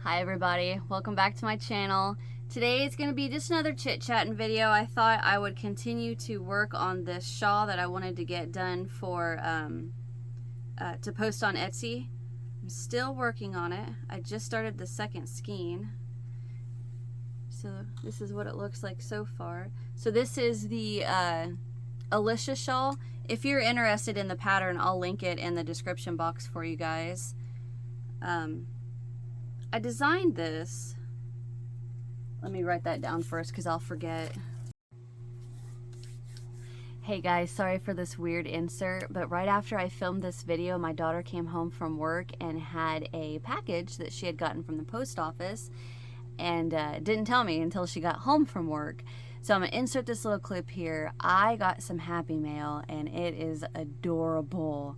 Hi everybody, welcome back to my channel. Today is going to be just another chit-chatting video. I thought I would continue to work on this shawl that I wanted to get done for to post on Etsy. I'm still working on it. I just started the second skein. So this is what it looks like so far. So this is the Alicia shawl. If you're interested in the pattern, I'll link it in the description box for you guys. I designed this. Let me write that down first because I'll forget. Hey guys, sorry for this weird insert, but right after I filmed this video, my daughter came home from work and had a package that she had gotten from the post office and didn't tell me until she got home from work. So I'm gonna insert this little clip here. I got some Happy Mail and it is adorable.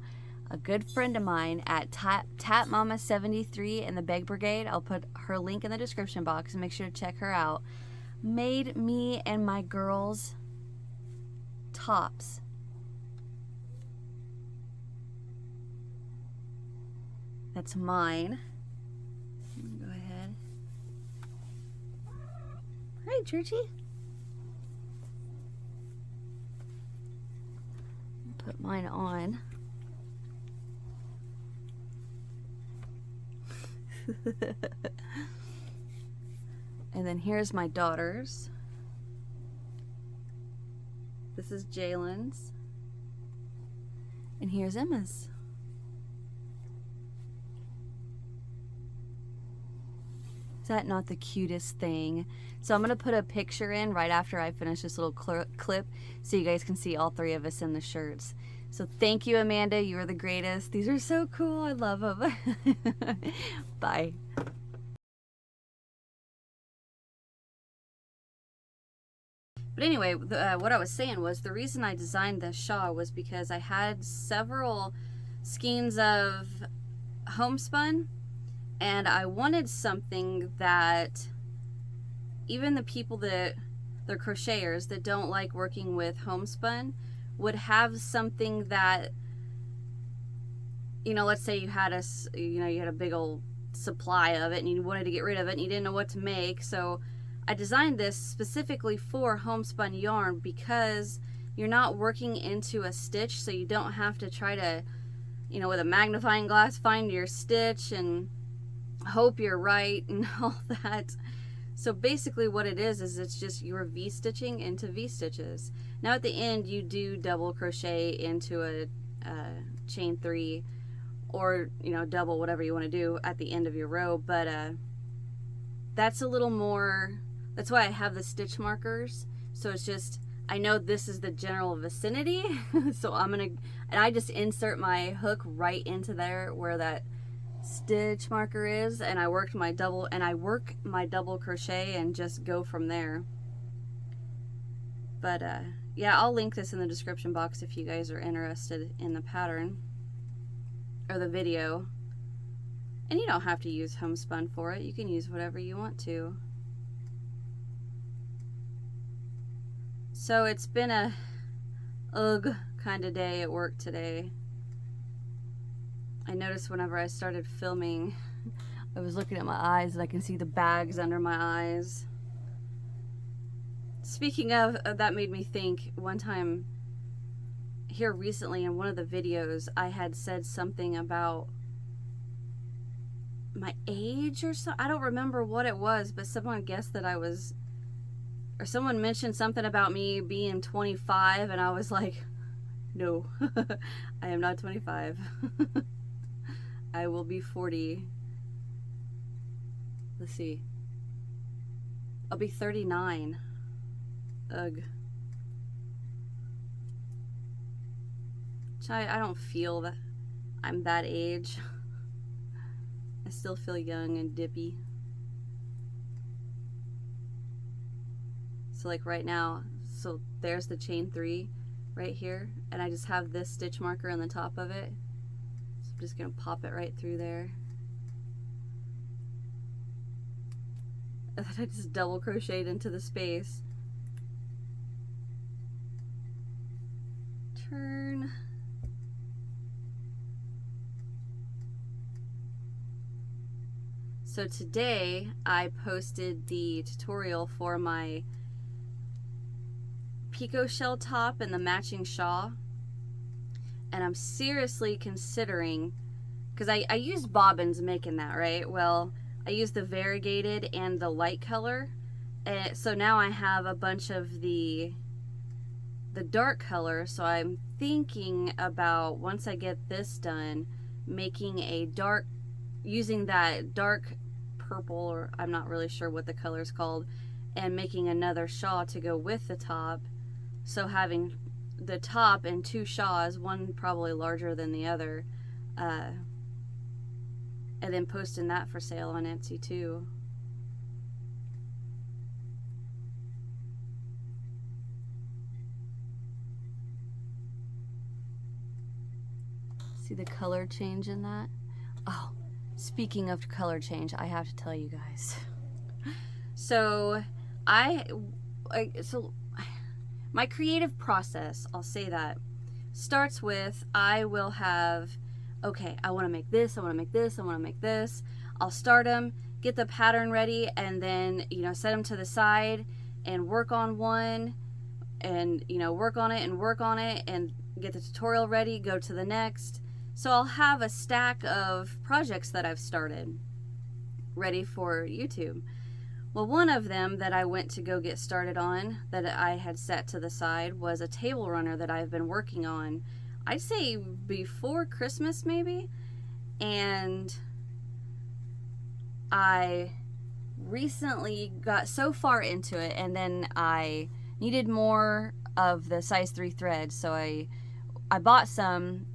A good friend of mine at Tap Mama 73 in the Beg Brigade, I'll put her link in the description box and make sure to check her out, made me and my girls tops. That's mine. Go ahead. Hi, Churchy. Put mine on. And then here's my daughter's. This is Jalen's. And here's Emma's. Is that not the cutest thing? So I'm going to put a picture in right after I finish this little clip so you guys can see all three of us in the shirts. So thank you, Amanda. You are the greatest. These are so cool. I love them. Bye. But anyway, what I was saying was the reason I designed this shawl was because I had several skeins of Homespun, and I wanted something that even the people that they're crocheters that don't like working with Homespun would have something that, you know, let's say you had a big old supply of it and you wanted to get rid of it and you didn't know what to make. So I designed this specifically for homespun yarn because you're not working into a stitch, so you don't have to try to, you know, with a magnifying glass find your stitch and hope you're right and all that. So basically what it is it's just you're V-stitching into V-stitches. Now at the end you do double crochet into a chain 3, or, you know, double, whatever you want to do at the end of your row, but that's a little more, that's why I have the stitch markers. So it's just, I know this is the general vicinity, so and I just insert my hook right into there where that stitch marker is, and I work my double crochet and just go from there. But yeah, I'll link this in the description box if you guys are interested in the pattern or the video. And you don't have to use homespun for it. You can use whatever you want to. So it's been a ugh kind of day at work today. I noticed whenever I started filming, I was looking at my eyes and I can see the bags under my eyes. Speaking of, that made me think, one time here recently in one of the videos, I had said something about my age or so. I don't remember what it was, but someone guessed that I was, or someone mentioned something about me being 25, and I was like, no, I am not 25. I will be 40. Let's see. I'll be 39. Ugh. I don't feel that I'm that age. I still feel young and dippy. So like right now, so there's the chain 3 right here, and I just have this stitch marker on the top of it. So I'm just gonna pop it right through there. And then I just double crocheted into the space. Turn. So today I posted the tutorial for my picot shell top and the matching shawl, and I'm seriously considering, because I used bobbins making that, right? Well, I used the variegated and the light color, and so now I have a bunch of the dark color. So I'm thinking about, once I get this done, making a dark, using that dark purple, or I'm not really sure what the color is called, and making another shawl to go with the top. So having the top and two shawls, one probably larger than the other, and then posting that for sale on Etsy too. See the color change in that? Oh, speaking of color change, I have to tell you guys. So my creative process, I'll say that, starts with, I will have, okay, I want to make this, I want to make this, I want to make this. I'll start them, get the pattern ready, and then, you know, set them to the side and work on one, and, you know, work on it and get the tutorial ready, go to the next. So I'll have a stack of projects that I've started ready for YouTube. Well, one of them that I went to go get started on, that I had set to the side, was a table runner that I've been working on, I'd say before Christmas maybe, and I recently got so far into it, and then I needed more of the size 3 thread, so I bought some,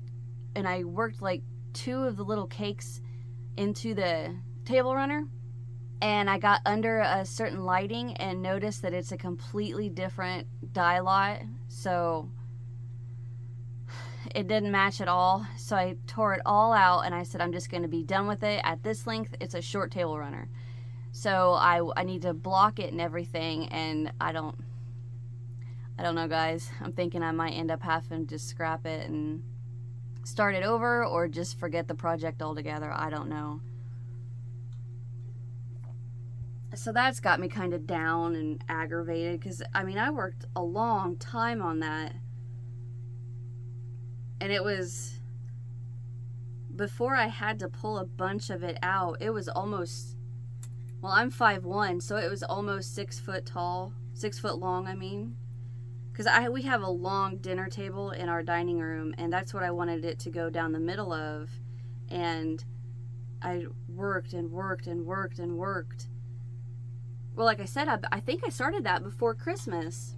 and I worked like 2 of the little cakes into the table runner, and I got under a certain lighting and noticed that it's a completely different dye lot, so it didn't match at all. So I tore it all out, and I said, I'm just going to be done with it. At this length, it's a short table runner, so I need to block it and everything, and I don't know, guys. I'm thinking I might end up having to just scrap it and start it over, or just forget the project altogether. I don't know. So that's got me kind of down and aggravated, because I mean, I worked a long time on that, and it was, before I had to pull a bunch of it out, it was almost, well, I'm 5'1", so it was almost 6 foot tall, 6 foot long, I mean, because we have a long dinner table in our dining room, and that's what I wanted it to go down the middle of, and I worked and worked and worked and worked. Well, like I said, I think I started that before Christmas.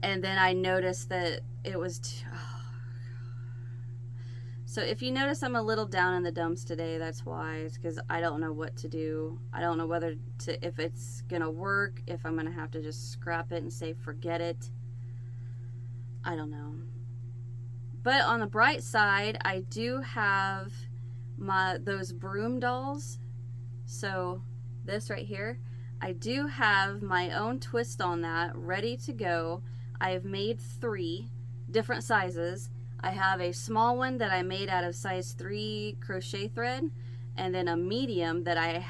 And then I noticed that it was So if you notice I'm a little down in the dumps today, that's why. It's because I don't know what to do. I don't know whether to, if it's going to work, if I'm going to have to just scrap it and say forget it. I don't know. But on the bright side, I do have those Broom dolls. So this right here, I do have my own twist on that ready to go. I have made 3 different sizes. I have a small one that I made out of size 3 crochet thread, and then a medium that I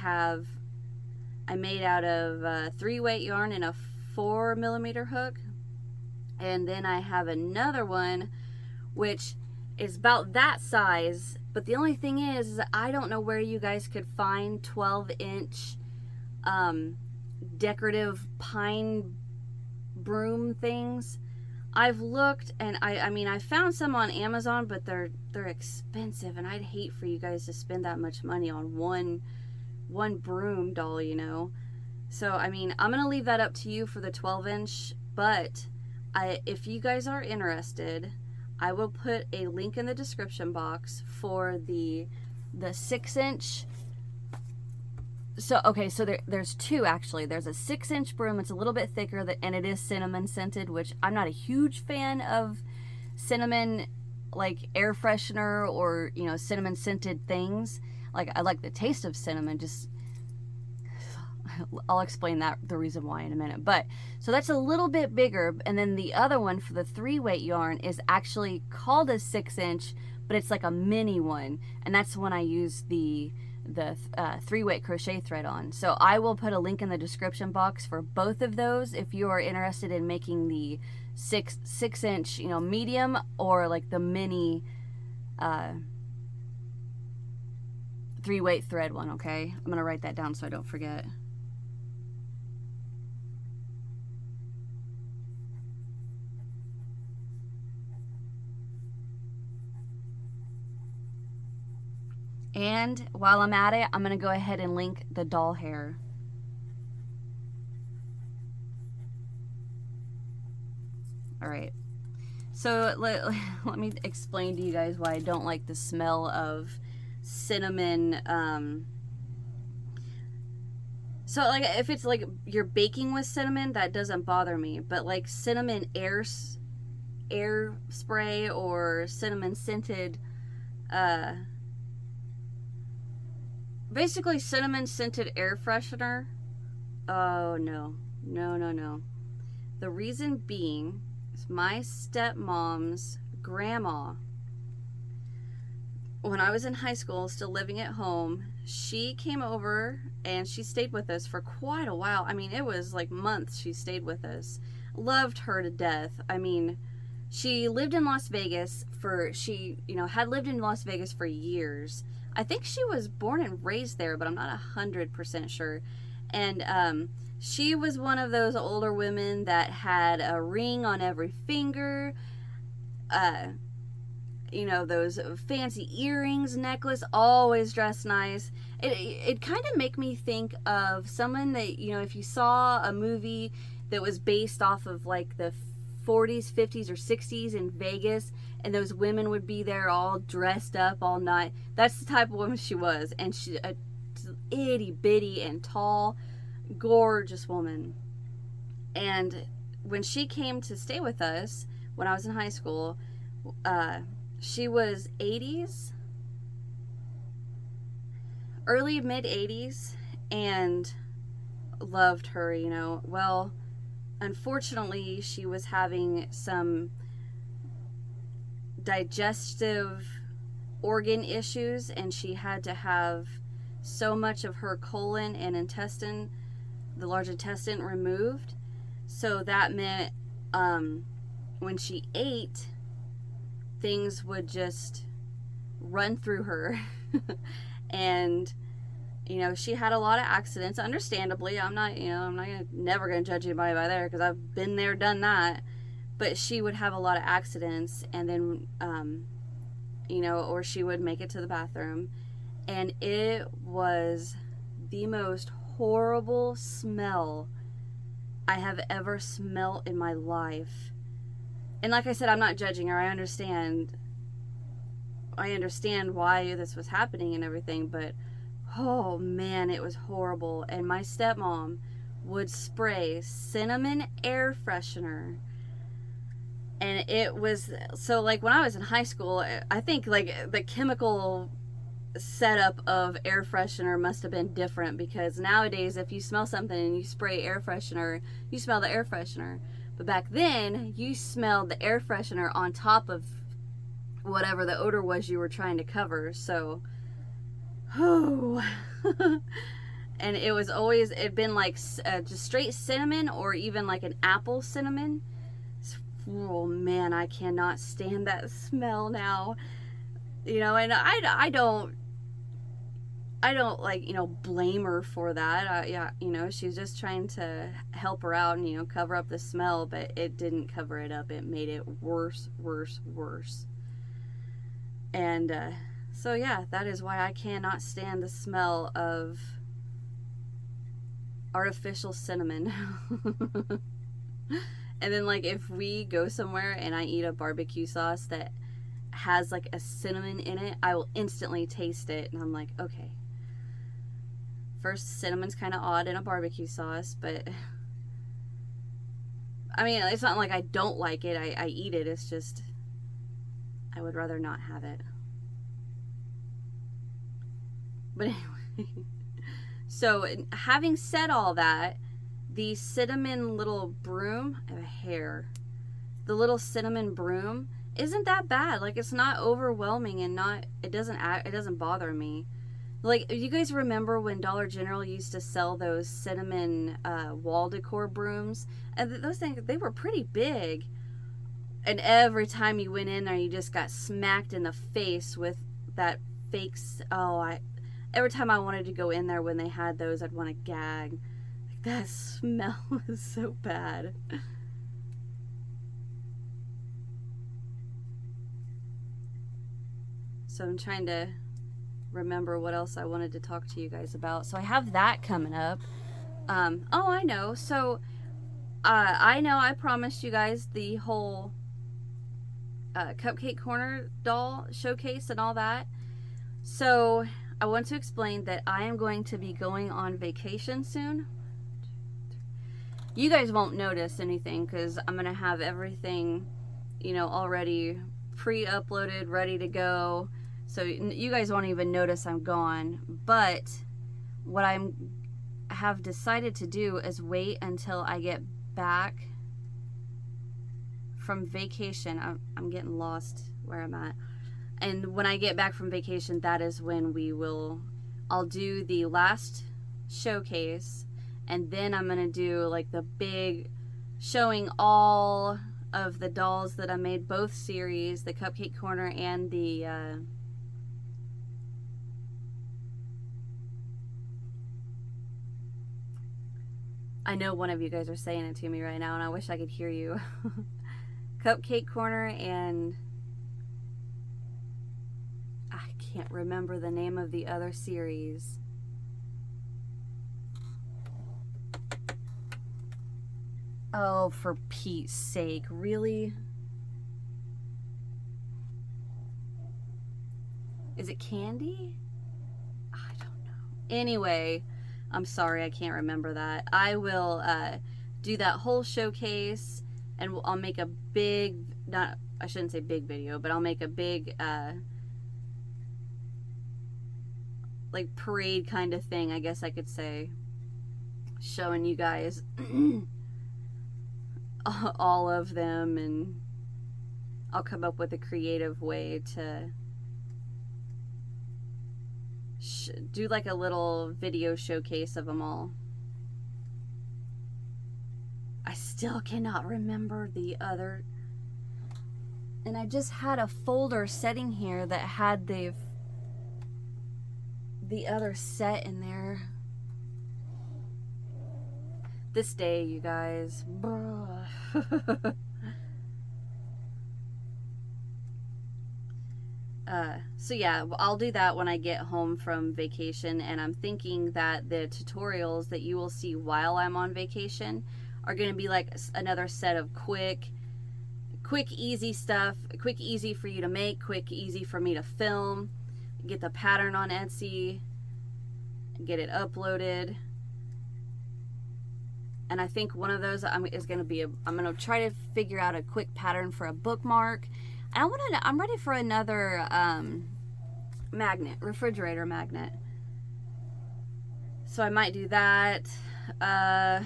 made out of 3 weight yarn and a 4mm hook, and then I have another one which is about that size, but the only thing is I don't know where you guys could find 12-inch decorative pine broom things. I've looked, and I mean I found some on Amazon, but they're expensive, and I'd hate for you guys to spend that much money on one broom doll, you know. So I mean, I'm gonna leave that up to you for the 12-inch, but if you guys are interested, I will put a link in the description box for the 6-inch. So, okay, so there's 2 actually. There's a 6-inch broom. It's a little bit thicker, and it is cinnamon scented, which I'm not a huge fan of cinnamon, like air freshener or, you know, cinnamon scented things. Like, I like the taste of cinnamon, just, I'll explain the reason why in a minute. But, so that's a little bit bigger, and then the other one for the 3 weight yarn is actually called a 6-inch, but it's like a mini one, and that's when I use the the 3-weight crochet thread on. So I will put a link in the description box for both of those if you are interested in making the 6-inch, you know, medium, or like the mini 3-weight thread one. Okay, I'm gonna write that down so I don't forget. And while I'm at it, I'm going to go ahead and link the doll hair. All right. So let me explain to you guys why I don't like the smell of cinnamon. So like if it's like you're baking with cinnamon, that doesn't bother me. But like cinnamon air spray or cinnamon scented, basically cinnamon scented air freshener. Oh no, no, no, no. The reason being is my stepmom's grandma, when I was in high school, still living at home, she came over and she stayed with us for quite a while. I mean, it was like months she stayed with us. Loved her to death. I mean, she lived in Las Vegas had lived in Las Vegas for years. I think she was born and raised there, but I'm not 100% sure. And she was one of those older women that had a ring on every finger, you know, those fancy earrings, necklace, always dressed nice. It kind of make me think of someone that, you know, if you saw a movie that was based off of like the 40s, 50s, or 60s in Vegas, and those women would be there all dressed up all night. That's the type of woman she was. And she, a itty bitty and tall, gorgeous woman. And when she came to stay with us when I was in high school, she was 80s, early mid 80s, and loved her, you know. Well, unfortunately, she was having some digestive organ issues, and she had to have so much of her colon and intestine, the large intestine, removed. So that meant when she ate, things would just run through her. And you know, she had a lot of accidents, understandably. I'm not never gonna judge anybody by there, because I've been there, done that. But she would have a lot of accidents, and then you know, or she would make it to the bathroom, and it was the most horrible smell I have ever smelled in my life. And like I said, I'm not judging her. I understand why this was happening and everything, but oh man, it was horrible. And my stepmom would spray cinnamon air freshener. And it was, so like when I was in high school, I think like the chemical setup of air freshener must have been different, because nowadays if you smell something and you spray air freshener, you smell the air freshener. But back then, you smelled the air freshener on top of whatever the odor was you were trying to cover. So, oh. And it was always, it'd been like just straight cinnamon, or even like an apple cinnamon. Oh man, I cannot stand that smell now. You know, and I don't like, you know, blame her for that. Yeah, you know, she's just trying to help her out and, you know, cover up the smell, but it didn't cover it up. It made it worse, worse, worse. And so yeah, that is why I cannot stand the smell of artificial cinnamon. And then like if we go somewhere and I eat a barbecue sauce that has like a cinnamon in it, I will instantly taste it, and I'm like, okay, first, cinnamon's kind of odd in a barbecue sauce, but I mean, it's not like I don't like it. I eat it. It's just I would rather not have it. But anyway, so having said all that, the cinnamon little broom, I have a hair, the little cinnamon broom isn't that bad. Like, it's not overwhelming, and it doesn't bother me. Like, you guys remember when Dollar General used to sell those cinnamon wall decor brooms? And those things, they were pretty big. And every time you went in there, you just got smacked in the face with that fake... Every time I wanted to go in there when they had those, I'd want to gag. Like, that smell was so bad. So I'm trying to remember what else I wanted to talk to you guys about. So I have that coming up. Oh, I know. So I know I promised you guys the whole Cupcake Corner doll showcase and all that. So I want to explain that I am going to be going on vacation soon. You guys won't notice anything because I'm going to have everything, you know, already pre-uploaded, ready to go. So you guys won't even notice I'm gone. But what I have decided to do is wait until I get back from vacation. I'm getting lost where I'm at. And when I get back from vacation, that is when I'll do the last showcase. And then I'm going to do like the big showing all of the dolls that I made, both series, the Cupcake Corner and the I know one of you guys are saying it to me right now and I wish I could hear you. Cupcake Corner and I can't remember the name of the other series. Oh, for Pete's sake, really? Is it Candy? I don't know. Anyway, I'm sorry, I can't remember that. I will do that whole showcase, and I'll make a big, I shouldn't say big video, but I'll make a big, like parade kind of thing, I guess I could say, showing you guys all of them, and I'll come up with a creative way to do like a little video showcase of them all. I still cannot remember the other, and I just had a folder sitting here that had the other set in there. This day, you guys. So yeah, I'll do that when I get home from vacation, and I'm thinking that the tutorials that you will see while I'm on vacation are going to be like another set of quick, easy stuff, quick, easy for you to make, quick, easy for me to film, get the pattern on Etsy, get it uploaded. And I think one of those is going to be I'm going to try to figure out a quick pattern for a bookmark. And I'm ready for another magnet, refrigerator magnet. So I might do that. I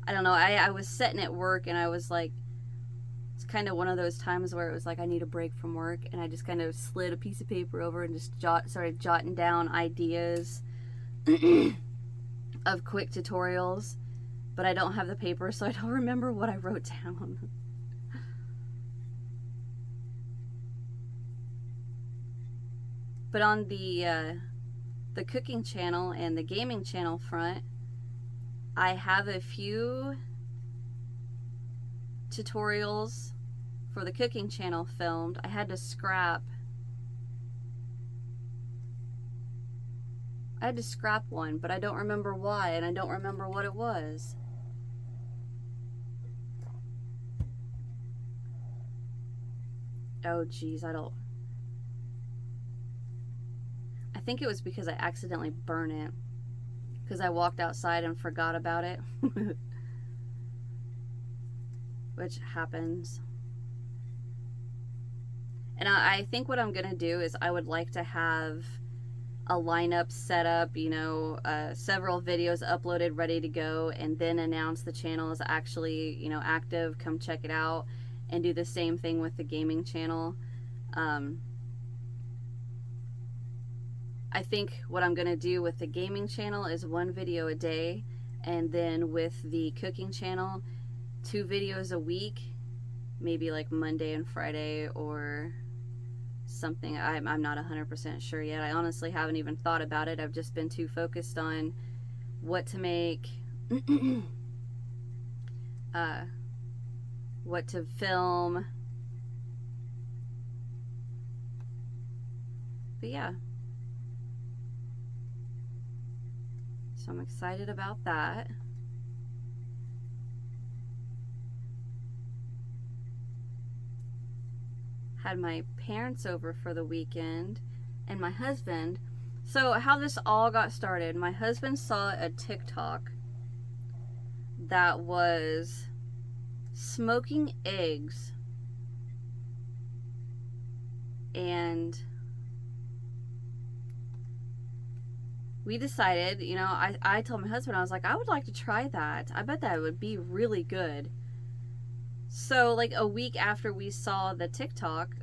don't know. I was sitting at work and I was like, it's kind of one of those times where it was like I need a break from work, and I just kind of slid a piece of paper over and just started jotting down ideas of quick tutorials. But I don't have the paper, so I don't remember what I wrote down. But on the cooking channel and the gaming channel front, I have a few tutorials for the cooking channel filmed. I had to scrap one, but I don't remember why, and I don't remember what it was. Oh geez, I think it was because I accidentally burned it, because I walked outside and forgot about it. Which happens. And I think what I'm gonna do is I would like to have a lineup set up, you know, several videos uploaded, ready to go, and then announce the channel is actually, you know, active. Come check it out, and do the same thing with the gaming channel. I think what I'm gonna do with the gaming channel is 1 video a day, and then with the cooking channel, 2 videos a week, maybe like Monday and Friday or something. I'm not 100% sure yet. I honestly haven't even thought about it. I've just been too focused on what to make, what to film. But yeah. So I'm excited about that. Had my parents over for the weekend and my husband. So how this all got started, my husband saw a TikTok that was smoking eggs, and we decided, you know, I told my husband, I was like, I would like to try that. I bet that would be really good. So like a week after we saw the TikTok,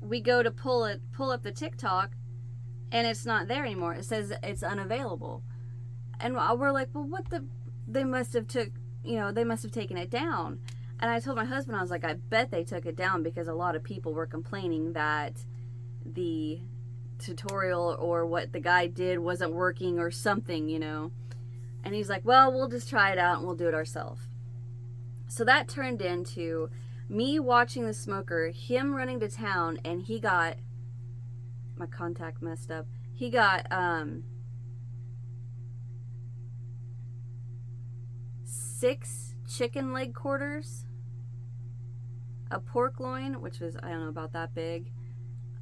we go to pull up the TikTok, and it's not there anymore. It says it's unavailable. And we're like, well, they must have taken it down. And I told my husband, I was like, I bet they took it down because a lot of people were complaining that the tutorial or what the guy did wasn't working or something, you know. And he's like, well, we'll just try it out and we'll do it ourselves. So that turned into me watching the smoker, him running to town, and he got, my contact messed up, he got 6 chicken leg quarters, a pork loin, which was, I don't know, about that big,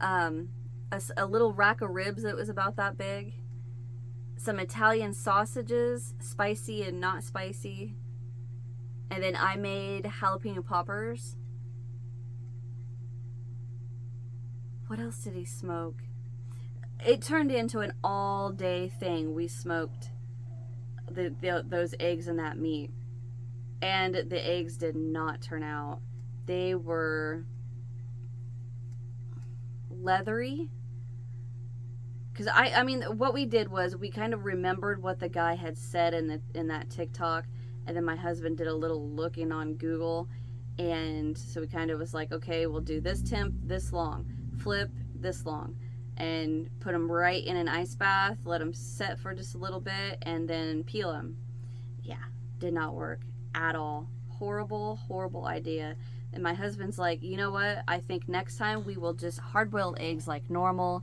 a little rack of ribs that was about that big, some Italian sausages, spicy and not spicy, and then I made jalapeno poppers. What else did he smoke? It turned into an all-day thing. We smoked those eggs and that meat, and the eggs did not turn out. They were leathery. Because I mean, what we did was we kind of remembered what the guy had said in that TikTok, and then my husband did a little looking on Google, and so we kind of was like, okay, we'll do this temp this long, flip this long, and put them right in an ice bath, let them set for just a little bit, and then peel them. Yeah, did not work at all. Horrible idea. And my husband's like, you know what, I think next time we will just hard-boiled eggs like normal,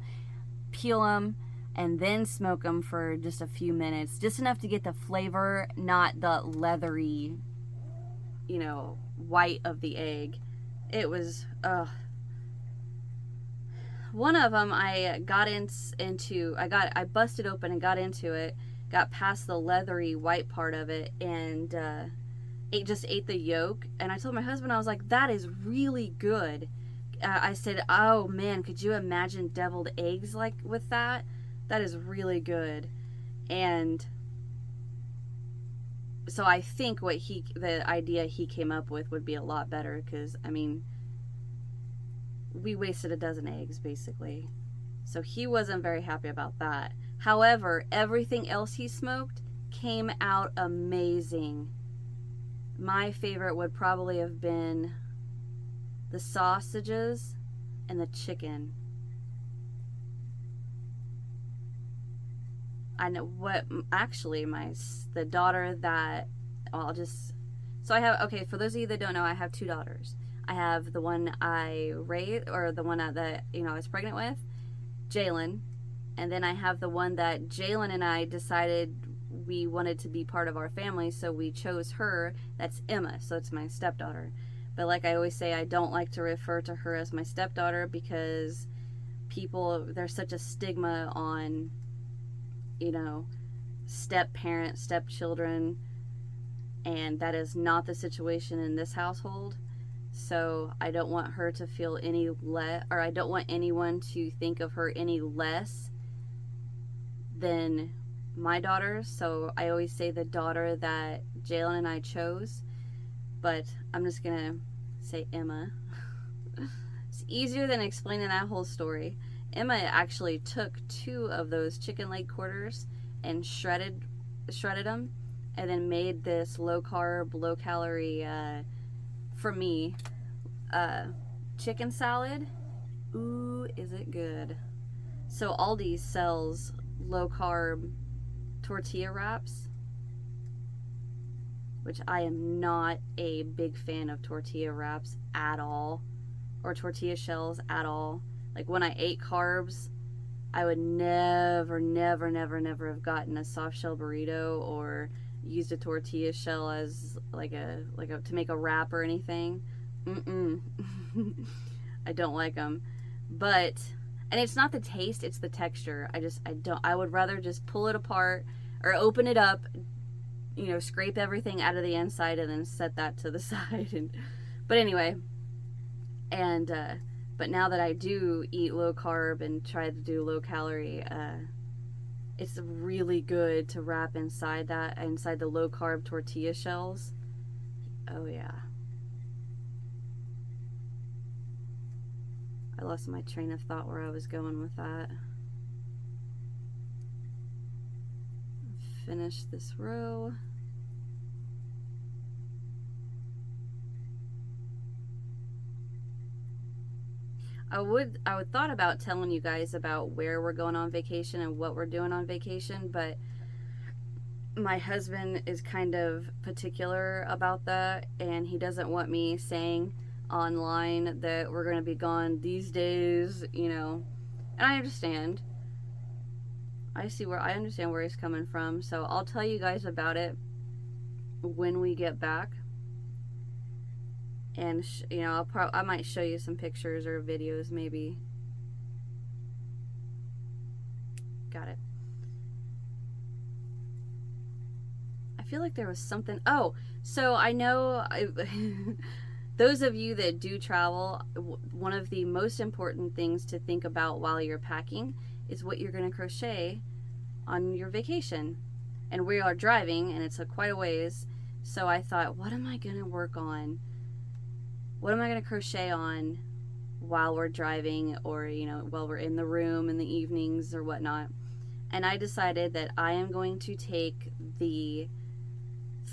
peel them, and then smoke them for just a few minutes, just enough to get the flavor, not the leathery, you know, white of the egg. It was, one of them I got into, I busted open and got into it, got past the leathery white part of it, and just ate the yolk. And I told my husband, I was like, that is really good. I said, oh man, could you imagine deviled eggs like with that? That is really good. And so I think the idea he came up with would be a lot better, because I mean, we wasted a dozen eggs basically. So he wasn't very happy about that. However, everything else he smoked came out amazing. My favorite would probably have been the sausages and the chicken. I know what, actually, the daughter that, so I have, okay, for those of you that don't know, I have 2 daughters. I have the one I raised, or the one that, you know, I was pregnant with, Jalen, and then I have the one that Jalen and I decided we wanted to be part of our family, so we chose her. That's Emma, so it's my stepdaughter. But like I always say, I don't like to refer to her as my stepdaughter because there's such a stigma on, you know, step-parents, stepchildren, and that is not the situation in this household. So I don't want her to feel any less, or I don't want anyone to think of her any less than my daughters. So I always say the daughter that Jalen and I chose, but I'm just gonna say Emma. It's easier than explaining that whole story. Emma actually took 2 of those chicken leg quarters and shredded them, and then made this low carb, low calorie, for me, chicken salad. Ooh, is it good. So Aldi sells low carb tortilla wraps, which I am not a big fan of tortilla wraps at all, or tortilla shells at all. Like when I ate carbs, I would never have gotten a soft shell burrito or used a tortilla shell as like a to make a wrap or anything. I don't like them. But, and it's not the taste, it's the texture. I would rather just pull it apart or open it up, you know, scrape everything out of the inside and then set that to the side. But anyway, and but now that I do eat low carb and try to do low calorie, it's really good to wrap inside the low carb tortilla shells. Oh yeah. I lost my train of thought where I was going with that. Finish this row. I would thought about telling you guys about where we're going on vacation and what we're doing on vacation, but my husband is kind of particular about that, and he doesn't want me saying online that we're going to be gone these days, you know. And I understand. I understand where he's coming from, so I'll tell you guys about it when we get back. And you know, I might show you some pictures or videos maybe. Got it. I feel like there was something. Oh, so I know those of you that do travel, one of the most important things to think about while you're packing is what you're going to crochet on your vacation. And we are driving, and it's quite a ways. So I thought, what am I going to work on? What am I going to crochet on while we're driving, or, you know, while we're in the room in the evenings or whatnot? And I decided that I am going to take the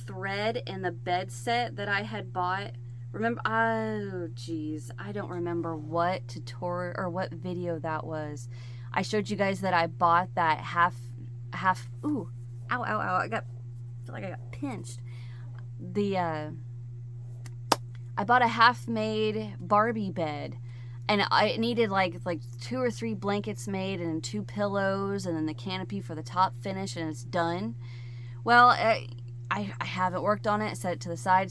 thread and the bed set that I had bought. Remember, oh geez, I don't remember what tutorial or what video that was. I showed you guys that I bought that half, ooh, ow, I feel like I got pinched. I bought a half-made Barbie bed, and I needed like 2 or 3 blankets made, and 2 pillows, and then the canopy for the top finish, and it's done. Well, I haven't worked on it. Set it to the side,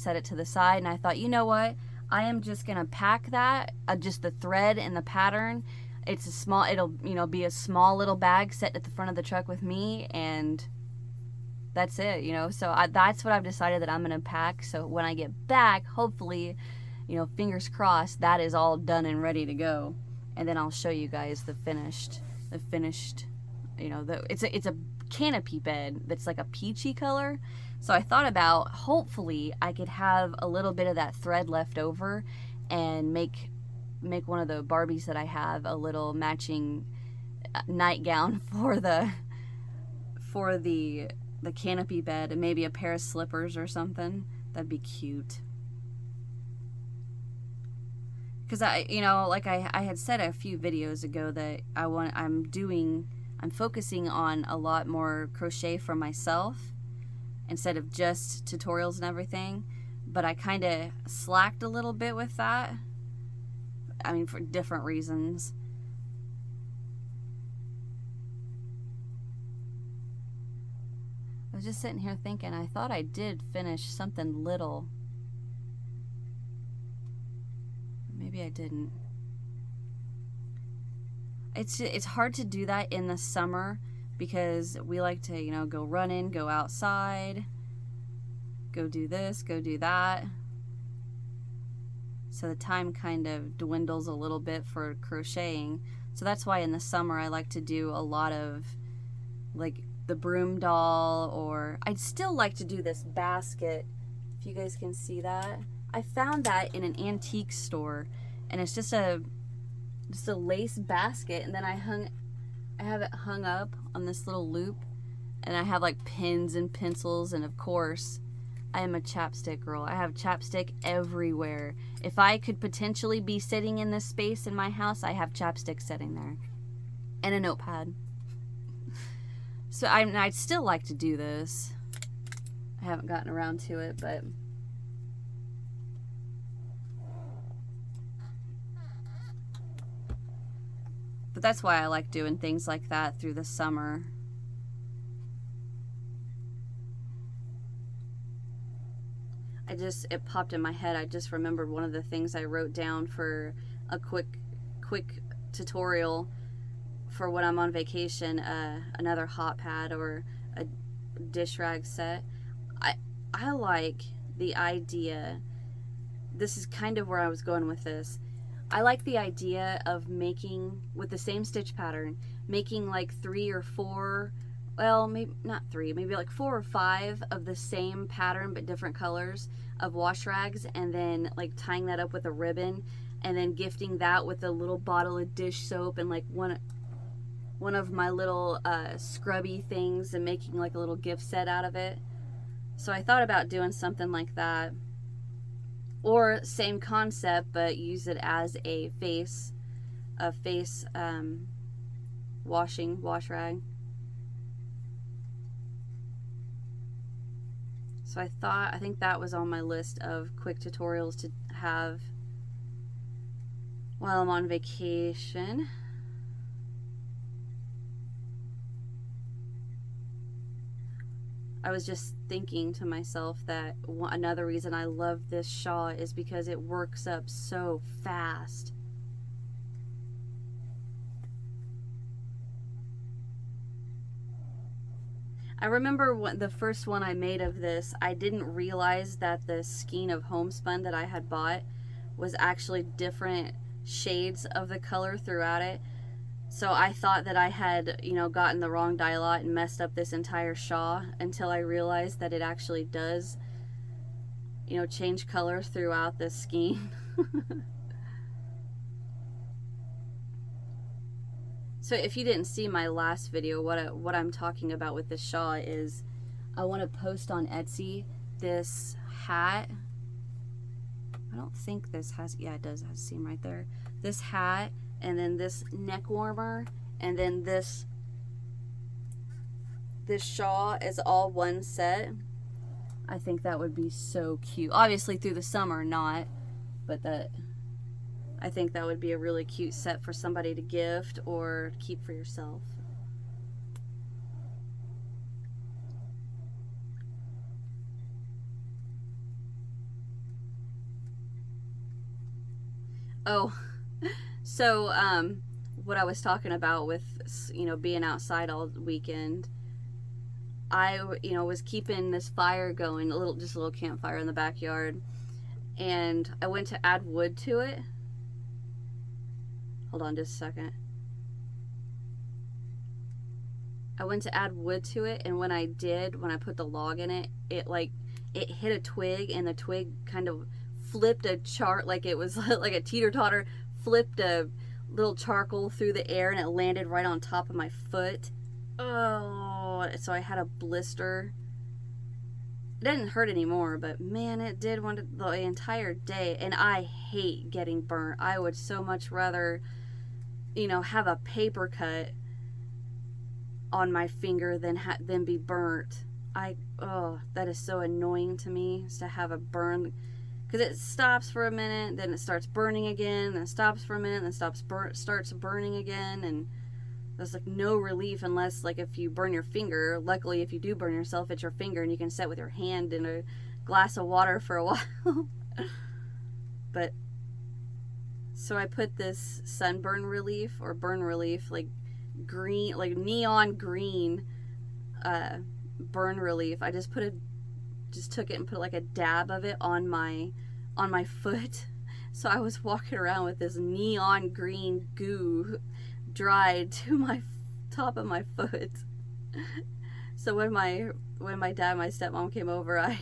and I thought, you know what? I am just gonna pack that, just the thread and the pattern. It's it'll, you know, be a small little bag set at the front of the truck with me, and that's it, you know. So that's what I've decided that I'm going to pack. So when I get back, hopefully, you know, fingers crossed, that is all done and ready to go. And then I'll show you guys the finished, you know, it's a canopy bed that's like a peachy color. So I thought about, hopefully I could have a little bit of that thread left over and make one of the Barbies that I have a little matching nightgown for the canopy bed, and maybe a pair of slippers or something. That'd be cute. Because you know, like I had said a few videos ago that I'm focusing on a lot more crochet for myself instead of just tutorials and everything. But I kind of slacked a little bit with that. I mean, for different reasons. I was just sitting here thinking, I thought I did finish something little. Maybe I didn't. It's hard to do that in the summer because we like to, you know, go running, go outside, go do this, go do that. So the time kind of dwindles a little bit for crocheting. So that's why in the summer I like to do a lot of like the Broom doll, or I'd still like to do this basket, if you guys can see that. I found that in an antique store, and it's just just a lace basket, and then I have it hung up on this little loop, and I have like pens and pencils, and of course I am a chapstick girl. I have chapstick everywhere. If I could potentially be sitting in this space in my house, I have chapstick sitting there and a notepad. So I'd still like to do this. I haven't gotten around to it, but that's why I like doing things like that through the summer. It popped in my head. I just remembered one of the things I wrote down for a quick tutorial for when I'm on vacation, another hot pad or a dish rag set. I like the idea, this is kind of where I was going with this. I like the idea of making, with the same stitch pattern, making like 3 or 4, well, maybe not 3, maybe like 4 or 5 of the same pattern but different colors of wash rags, and then like tying that up with a ribbon, and then gifting that with a little bottle of dish soap and like one of my little scrubby things, and making like a little gift set out of it. So I thought about doing something like that, or same concept but use it as a face wash rag. So I think that was on my list of quick tutorials to have while I'm on vacation. I was just thinking to myself that another reason I love this shawl is because it works up so fast. I remember the first one I made of this, I didn't realize that the skein of Homespun that I had bought was actually different shades of the color throughout it. So I thought that I had, gotten the wrong dye lot and messed up this entire shawl, until I realized that it actually does, change color throughout the skein. So if you didn't see my last video, what I'm talking about with this shawl is I want to post on Etsy this hat. I don't think this has, yeah, it does have a seam right there. This hat, and then this neck warmer, and then this shawl is all one set. I think that would be so cute. Obviously through the summer, not, but I think that would be a really cute set for somebody to gift or keep for yourself. Oh, so what I was talking about with being outside all weekend, I was keeping this fire going, just a little campfire in the backyard, and I went to add wood to it. Hold on just a second. I went to add wood to it, and when I put the log in it, it hit a twig, and the twig kind of flipped a chart, like it was like a teeter-totter, flipped a little charcoal through the air, and it landed right on top of my foot. Oh, so I had a blister. It didn't hurt anymore, but man, it did the entire day, and I hate getting burnt. I would so much rather, have a paper cut on my finger than be burnt. That is so annoying to me, is to have a burn, because it stops for a minute, then it starts burning again, then stops for a minute, then starts burning again, and there's like no relief unless, like, if you burn your finger. Luckily, if you do burn yourself, it's your finger, and you can sit with your hand in a glass of water for a while. But so I put this sunburn relief, or burn relief, like green, like neon green burn relief. I just took it and put like a dab of it on my foot. So I was walking around with this neon green goo dried to my top of my foot. So when my dad, my stepmom came over, I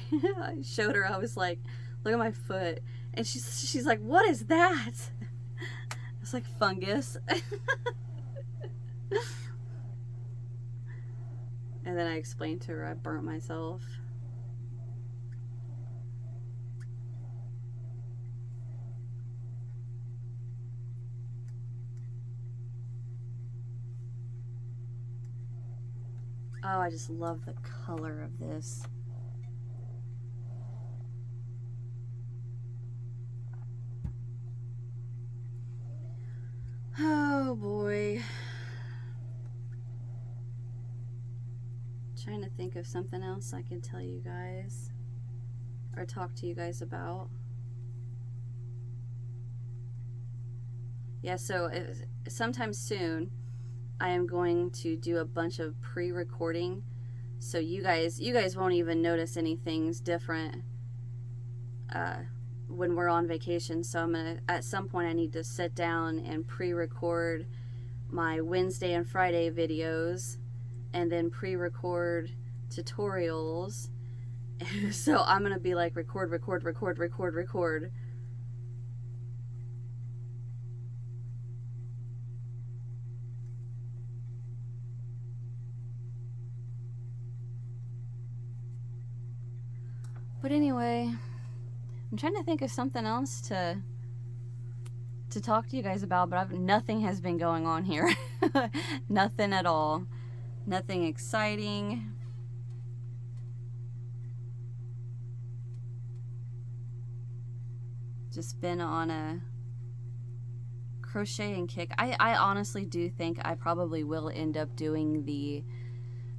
showed her. I was like, look at my foot, and she's like, what is that? I was looks like fungus. And then I explained to her I burnt myself. Oh, I just love the color of this. Oh boy. Trying to think of something else I could tell you guys or talk to you guys about. Yeah, so sometime soon I am going to do a bunch of pre-recording, so you guys won't even notice anything's different when we're on vacation. So I'm gonna, at some point I need to sit down and pre-record my Wednesday and Friday videos and then pre-record tutorials. So I'm gonna be like record. But anyway, I'm trying to think of something else to talk to you guys about, but nothing has been going on here. Nothing at all. Nothing exciting. Just been on a crocheting kick. I honestly do think I probably will end up doing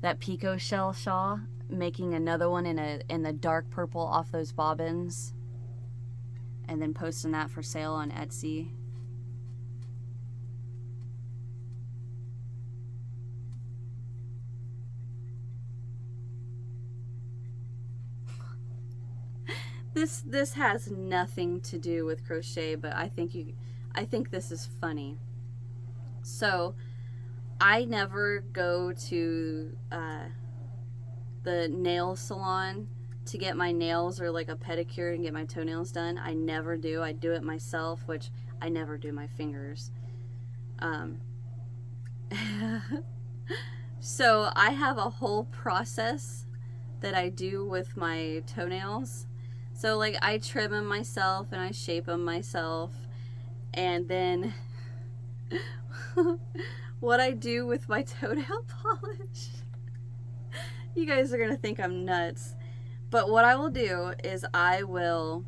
that Pico shell shawl, making another one in the dark purple off those bobbins, and then posting that for sale on Etsy. This has nothing to do with crochet, but I think this is funny. So I never go to the nail salon to get my nails or like a pedicure and get my toenails done. I never do. I do it myself, which I never do my fingers. So I have a whole process that I do with my toenails. So like I trim them myself and I shape them myself, and then what I do with my toenail polish, you guys are gonna think I'm nuts, but what I will do is I will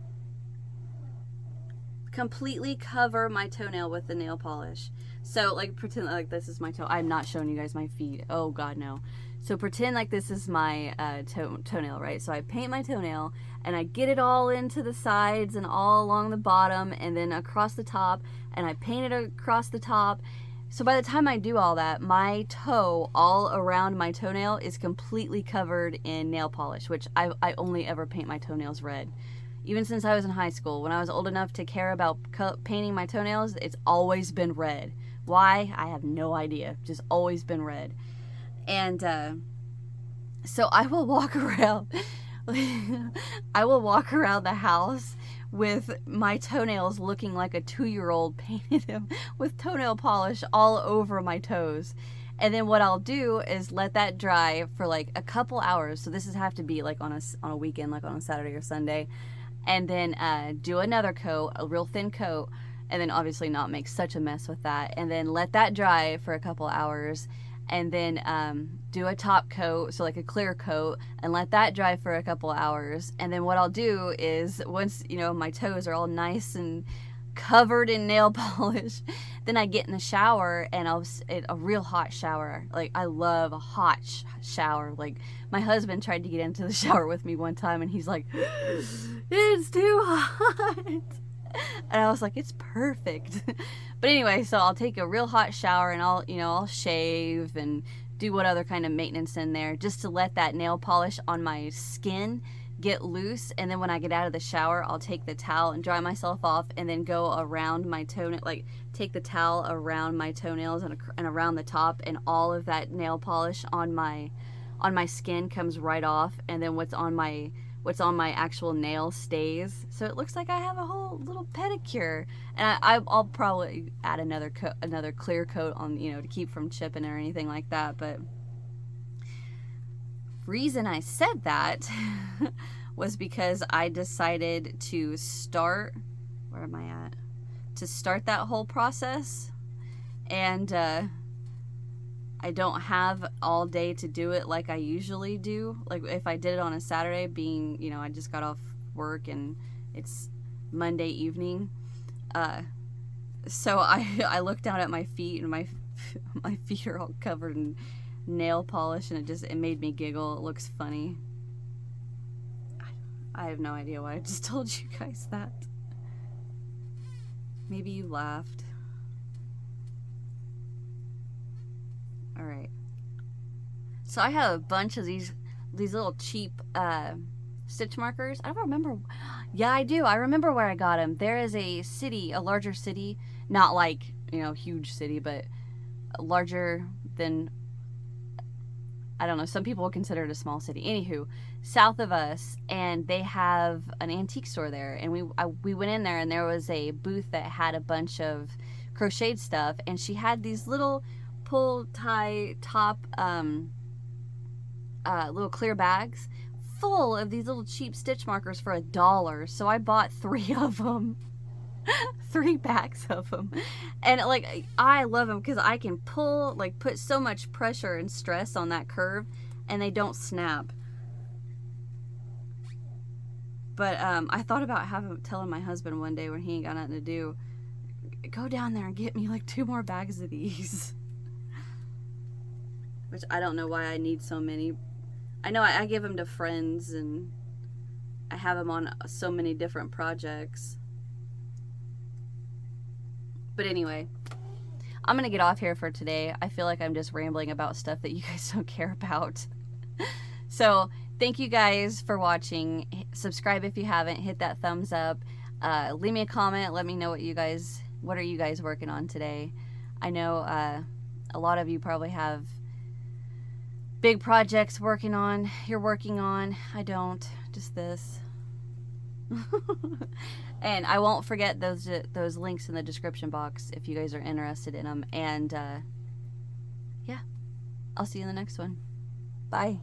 completely cover my toenail with the nail polish. So like pretend like this is my toe. I'm not showing you guys my feet. Oh god, no. So pretend like this is my toenail, right? So I paint my toenail and I get it all into the sides and all along the bottom and then across the top, and I paint it across the top. So by the time I do all that, my toe all around my toenail is completely covered in nail polish, which I only ever paint my toenails red. Even since I was in high school, when I was old enough to care about painting my toenails, it's always been red. Why? I have no idea. Just always been red. And so I will walk around the house with my toenails looking like a 2-year-old painted them with toenail polish all over my toes. And then what I'll do is let that dry for like a couple hours. So this would have to be like on a weekend, like on a Saturday or Sunday. And then do another coat, a real thin coat, and then obviously not make such a mess with that. And then let that dry for a couple hours. And then do a top coat, so like a clear coat, and let that dry for a couple hours. And then what I'll do is, once my toes are all nice and covered in nail polish, then I get in the shower, and a real hot shower. Like I love a hot shower. Like my husband tried to get into the shower with me one time, and he's like, "It's too hot." And I was like, it's perfect. But anyway, so I'll take a real hot shower and I'll shave and do what other kind of maintenance in there just to let that nail polish on my skin get loose. And then when I get out of the shower, I'll take the towel and dry myself off and then go around my toenail, like take the towel around my toenails and around the top, and all of that nail polish on my skin comes right off. And then what's on my what's on my actual nail stays. So it looks like I have a whole little pedicure. And I'll probably add another clear coat on, you know, to keep from chipping or anything like that. But reason I said that was because I decided to start, where am I at? To start that whole process. And I don't have all day to do it like I usually do. Like if I did it on a Saturday, being, you know, I just got off work and it's Monday evening. So I looked down at my feet, and my feet are all covered in nail polish, and it made me giggle. It looks funny. I have no idea why I just told you guys that. Maybe you laughed. Alright. So I have a bunch of these little cheap stitch markers. I don't remember. Yeah, I do. I remember where I got them. There is a city, a larger city, not like, you know, huge city, but larger than, I don't know, some people would consider it a small city. Anywho, south of us, and they have an antique store there, and we went in there, and there was a booth that had a bunch of crocheted stuff, and she had these little pull tie top little clear bags full of these little cheap stitch markers for $1. So I bought 3 of them. 3 bags of them. And like, I love them because I can pull, like, put so much pressure and stress on that curve and they don't snap. But I thought about telling my husband one day when he ain't got nothing to do, go down there and get me like 2 more bags of these. Which I don't know why I need so many. I know I give them to friends and I have them on so many different projects. But anyway, I'm gonna get off here for today. I feel like I'm just rambling about stuff that you guys don't care about. So thank you guys for watching. Subscribe if you haven't. Hit that thumbs up. Leave me a comment. Let me know what are you guys working on today. I know a lot of you probably have big projects you're working on. I don't, just this. And I won't forget those links in the description box if you guys are interested in them. And yeah, I'll see you in the next one. Bye.